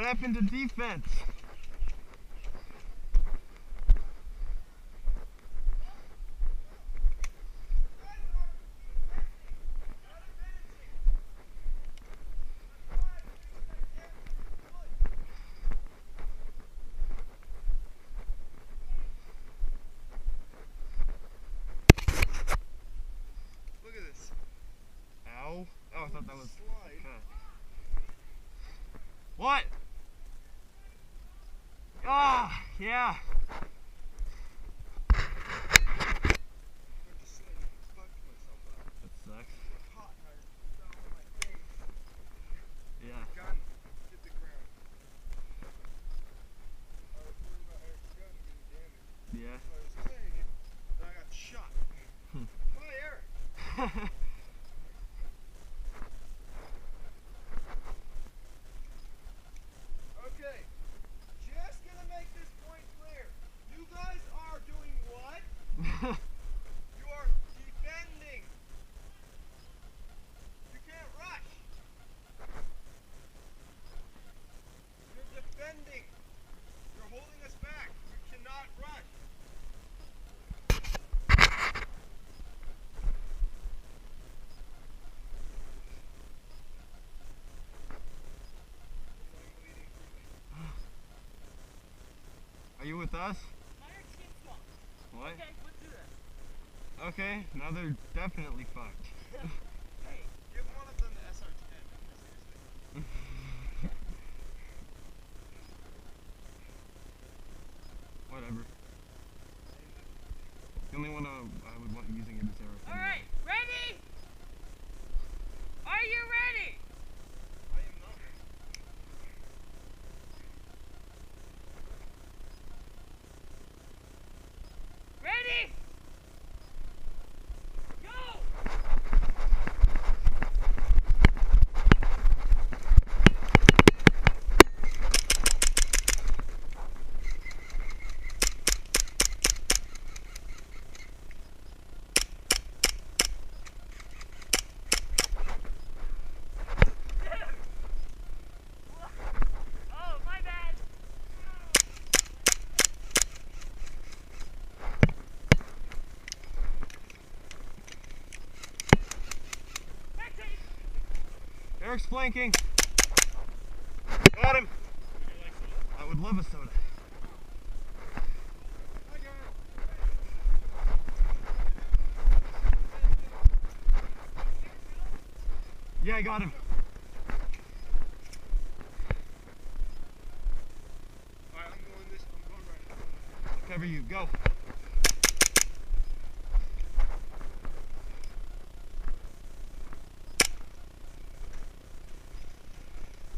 happened to defense? Look at this. Ow. Oh, I thought that was... Slide. Okay. What? Ah, yeah. I just slightly fucked myself up. That sucks. Caught and I fell on my face. Yeah. The gun hit the ground. I was worried about Eric's gun getting damaged. Yeah. So I was playing it, and I got shot. Hi, Eric. Okay, just gonna make this point clear. You guys are doing what? You are defending. You can't rush. You're defending. You're holding us back. You cannot rush. I'm bleeding freely. Are you with us? My ear seems small. What? Okay, let's do this. Okay, now they're definitely fucked. Hey, Give one of them the SR-10. Seriously. Whatever. The only one I would want using it is Eric. all right, ready? Are you ready? I am not ready. Ready? Go! Oh, my bad. Taxi! Eric's flanking. Got him. I would love a soda. I got it. Yeah, I got him. Alright, I'm going right now. I'll cover you. Go.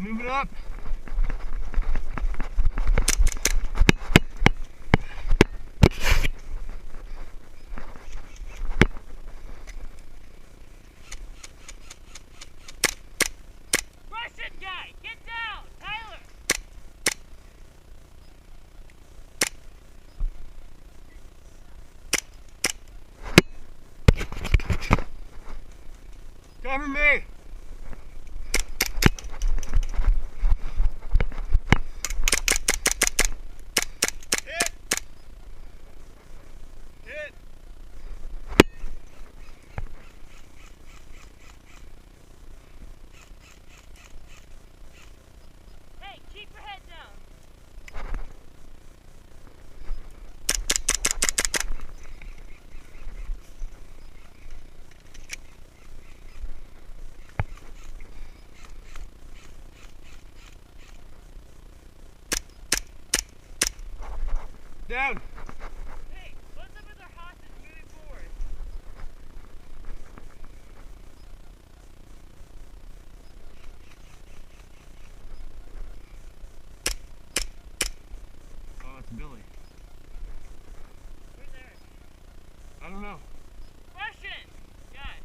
Moving up. Russian guy, get down! Tyler! Cover me. Hit! Hit! Hey, keep your head down. Down. Hey, what's up with our hostage moving forward? Oh, it's Billy. Where's Eric? I don't know. Russian guy.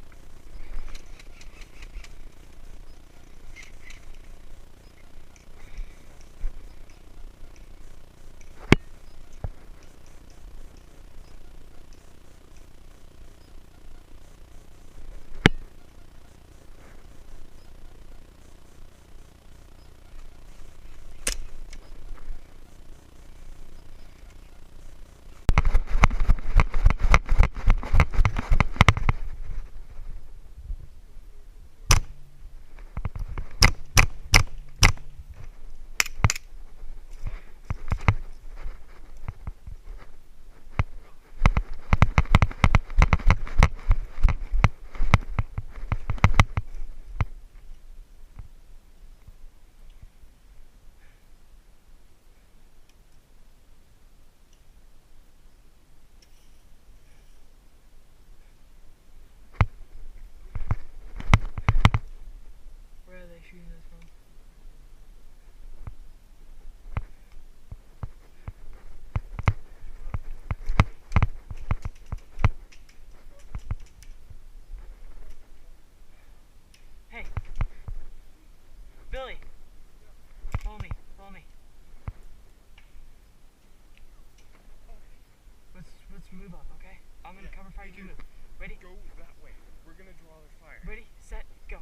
are you gonna move? Ready? Go that way. We're gonna draw their fire. Ready, set, go.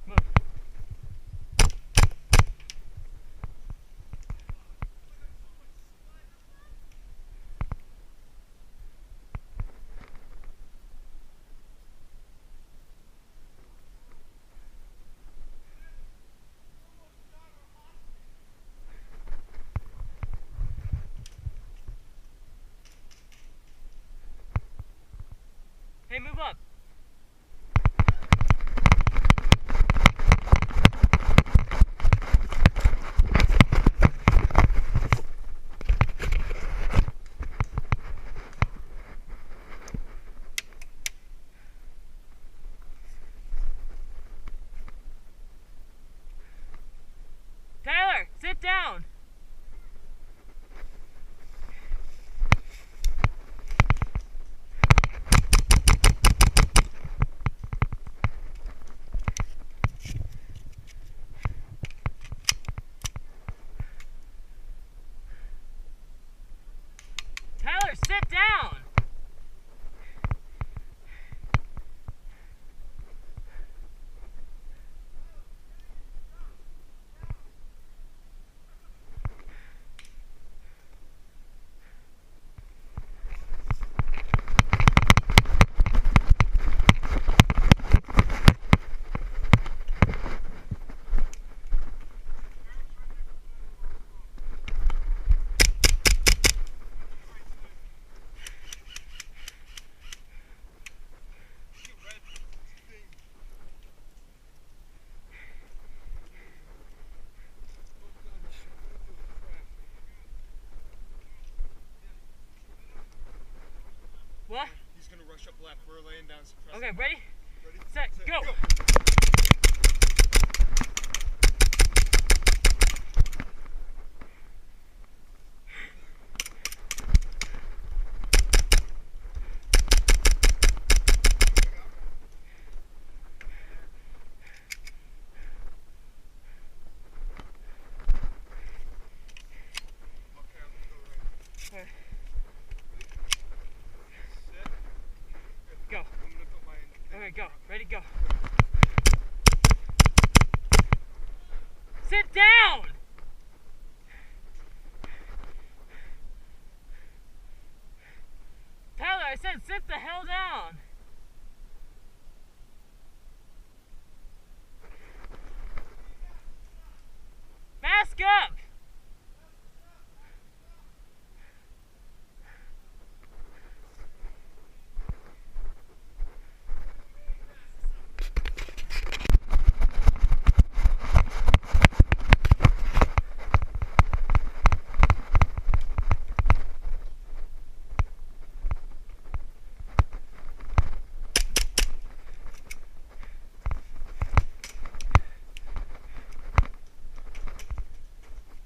Move. Hey, move up. Tyler, sit down. Tyler, sit down. What? He's gonna rush up left. We're laying down suppressing. Okay, ready, Ready? set, go. Okay, I'm gonna go right. Okay, Set. go. I'm gonna put my thing. Okay, go. Ready, go. Sit down! Tyler, I said sit the hell down. Mask up!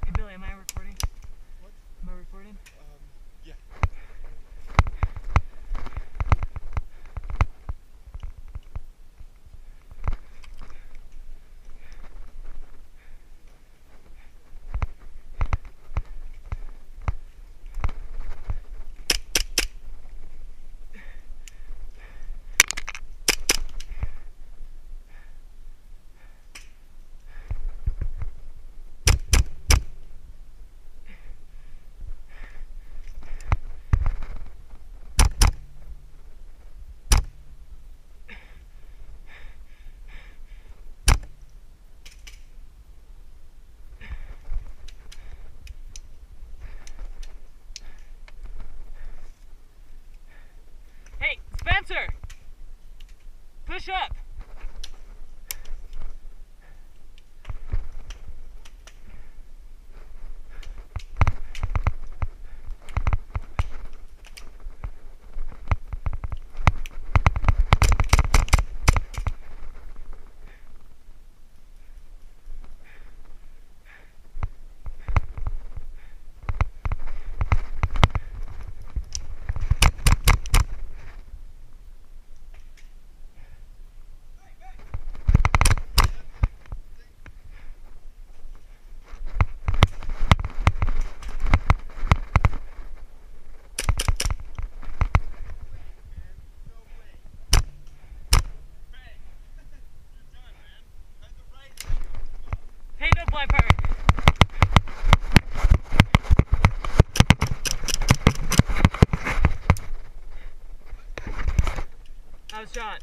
Hey Billy, am I recording? What? Am I recording? Yeah. Hey, Spencer! Push up! Last shot.